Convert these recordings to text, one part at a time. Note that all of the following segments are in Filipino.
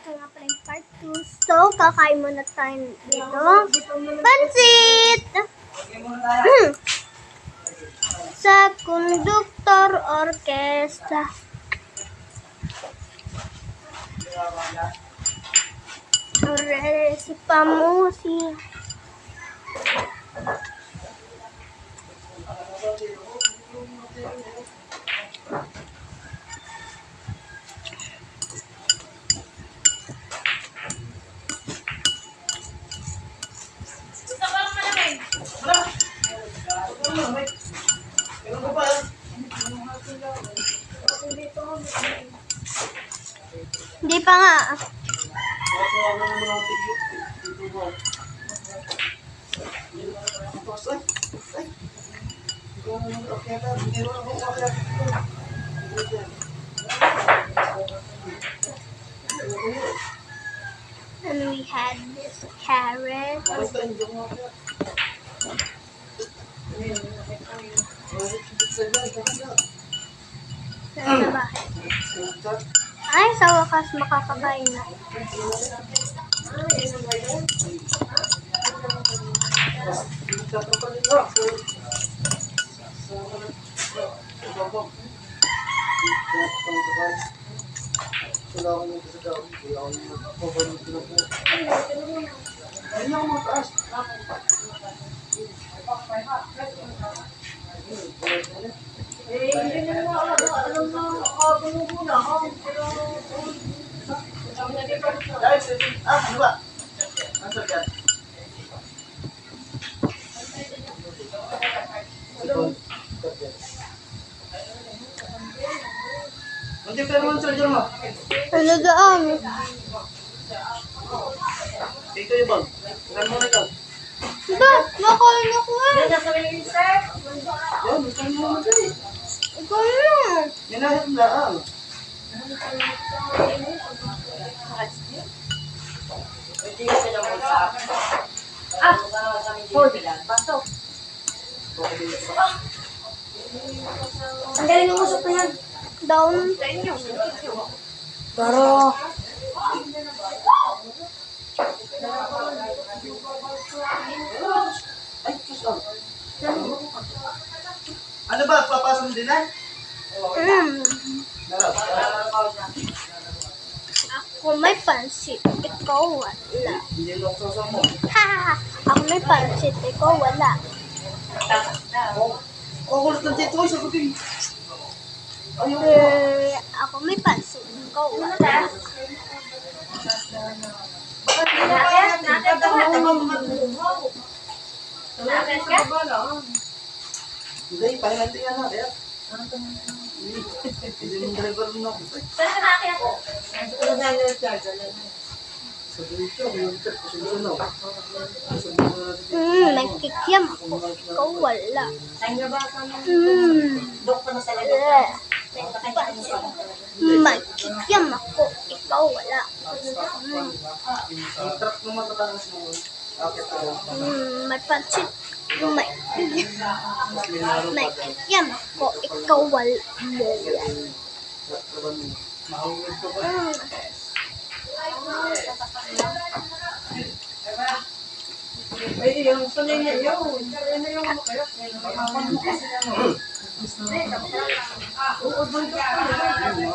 Ito nga pala yung part 2. So, kakain muna tayo dito. Pansit! Sa Conductor Orchestra. Si Pamusi. Hindi pa nga. And we had this carrot. Nasa bahay. Ay, sa wakas makakabain na. Ano daan? Ito yung bag. Ilan mo na ikaw? Ba? Nakain ako eh. Yan, ito mo na ito. Ikaw na. Minahit lang. Ang galing ng usok na yan. Down. Pero, Ay, Diyos oh. Ano ba? Papasok mo din na? Ako may pansit. Ikaw wala. Hindi mo ako sasama mo. Ha! Ako may pansit. Ikaw wala. Kukulit ng tito ko, sagutin. Ayun. Ako may pansit. Ikaw wala. Hindi, pahinganti yan na. Kaya. Hindi mong driver mo na. Sa dito, yung trip ko sila na. May kikiam ako. Ikaw wala. May kikiam ako. Ikaw wala. Ang truck mo matatakas mo. Akit ako. May pansit. May kikiam ako. Ikaw wala. Mahawin ko ba? ay, yung sunay niya yun. Ano yung makayok? Mga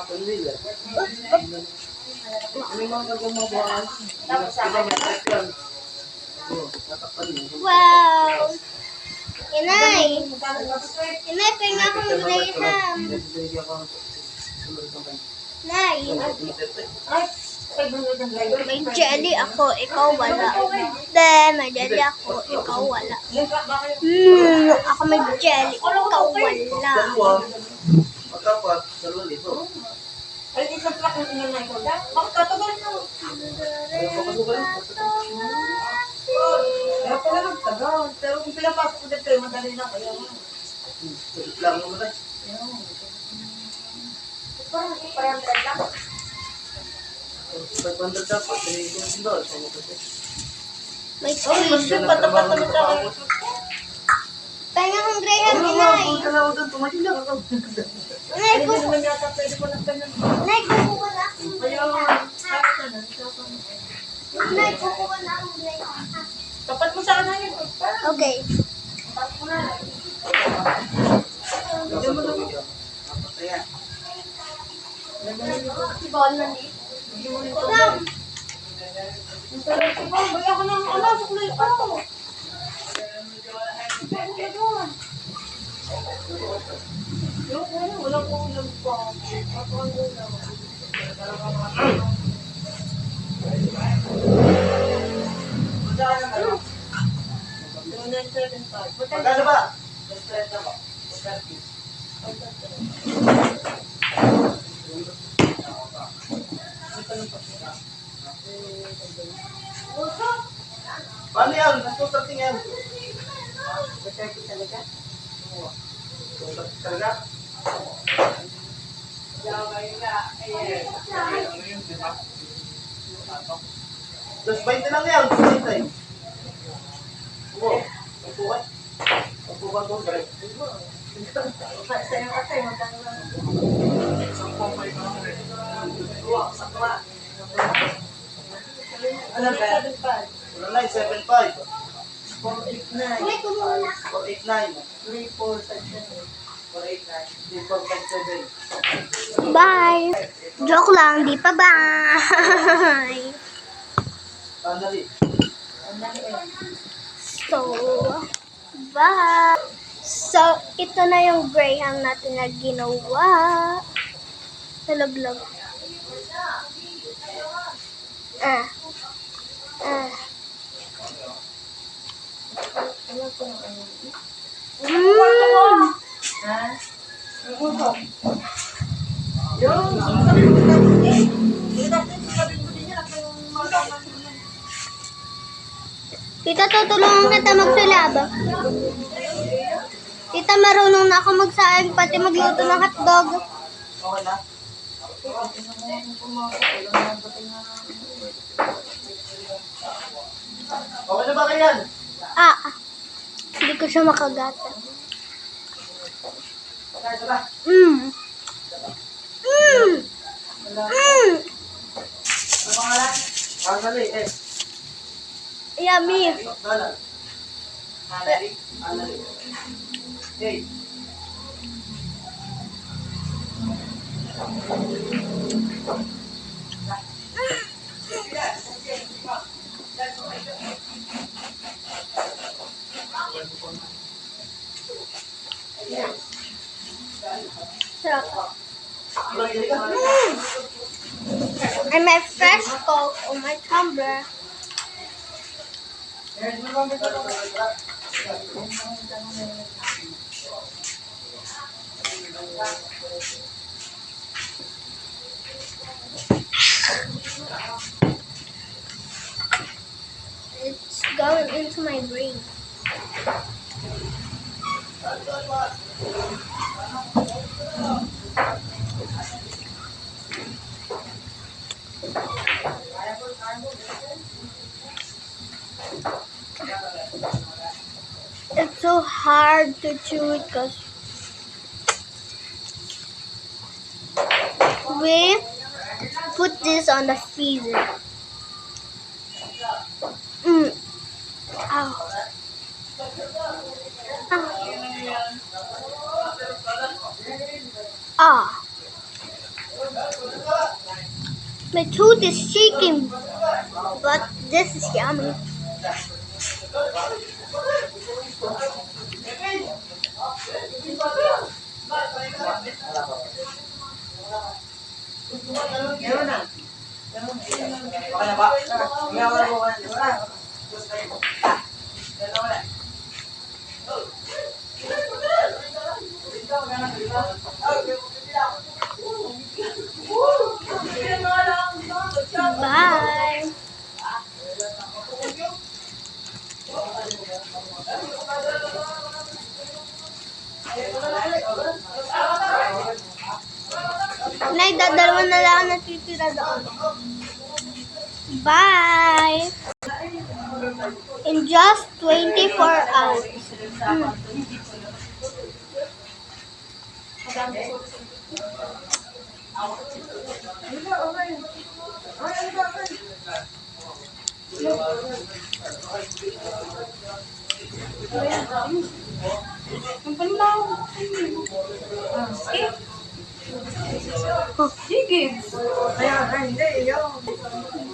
kanila. May mga gagamabuhan. Iba may trip yan. Tatakpan mo. Wow! Inay! Inay, pahinga akong graham. Nay! May jelly ako, ikaw wala. May jelly ako, ikaw wala. Ako may jelly, ikaw wala. Dalawa. Magkapat. 2,000. Ay, isang truck yung inanay ko. Bakit katagal nyo? Kaya pala nagtagal. Pero kung pinapasok ko dito, madali na kaya mo. Lang naman ay. Parang 500 lang. 500 dapat. $3,000. May Ay, cheese. mas yung patapat na sa akin. Pahinga akong graham, inay. Inay, Hindi naman yata pwede ko lang ganun. Inay, kukuha na ako. Ayaw, kahit na. Nay, kukuha na ang gray. Tapat mo sa kanan yun. Okay. Tapat mo na. Ayan. Si Ball na di. Ang sarap ko ba? Baya ko ng suklay ko. Wala ko ulam pa. Ako ang ulam. Magkano ba? Paano yan? Nasutrating yan. Talaga? Dos 20 lang yan. 20. Oo. Upuan. Upuan doon. Sa'yo kasi, magkano lang. Ano ba? 1975. 489. Nay, kumuha na. 489. 3487. 489. 3457. Bye. Joke lang, di pa bye. Finally. So, bye. So, ito na yung Graham natin na ginawa. Talaglag. Ah. Ah. Ha? Yung, sabi mo din. Sabi mo din yan. Tita, tutulungan kita magsulab. Tita, marunong na ako magsaing, pati magluto ng hotdog. Okay na? Okay na ba kayan? Ah, hindi ko siya makagata. Kahit na. Mmm. Mmm. Mmm. Ano pangalan? Finally. Yummy. Donald. Finally. Finally. Okay. Sarap. Lagi ka. And my fresh Coke on my tumbler. It's going into my brain. It's so hard to chew it because we put this on the freezer. Mm. Ow. Ah. My tooth is shaking, but this is yummy. Meron na. Okay na ba? Ngayon mo ka na. Wala. Bye. Nay, dadalawa na lang natitira doon. Bye. In just 24 hours. Mm. Ang panlaw. Sige. Sige.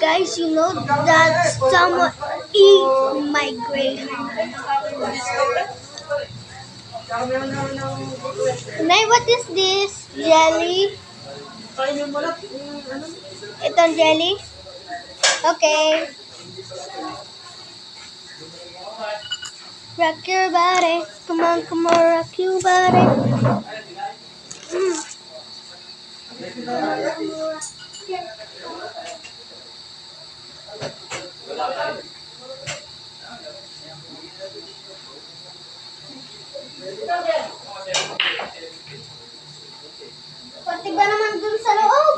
Guys, you know that someone eat my greyhound. Nay, what is this? Jelly? Kainin mo lang. Itong jelly? Okay. Rock your body. Come on, rock your body. Mm. Pati ba naman dun sa loob?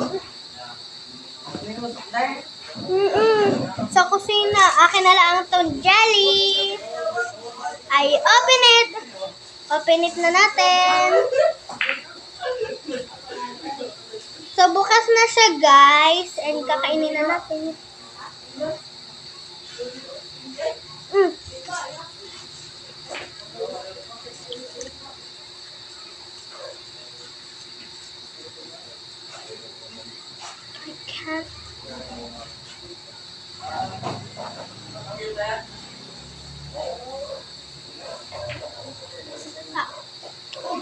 Sa kusina. Akin na lang itong jelly. I open it. Open it na natin. So, bukas na siya, guys. And kakainin na natin. Mm. I can't. Ah,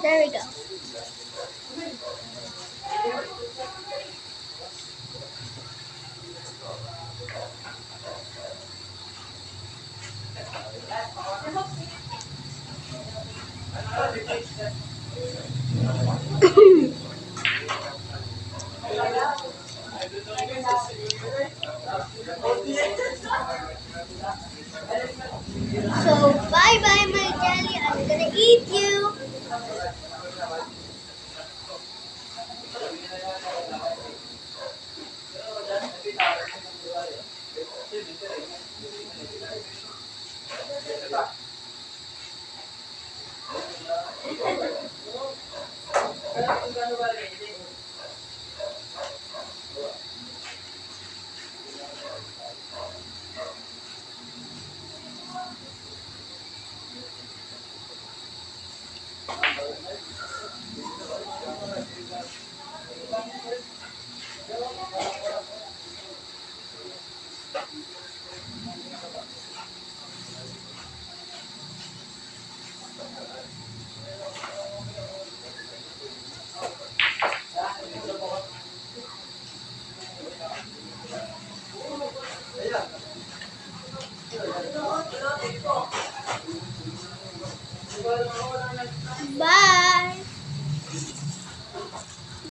there we go. So, bye-bye, my jelly. I'm gonna eat you.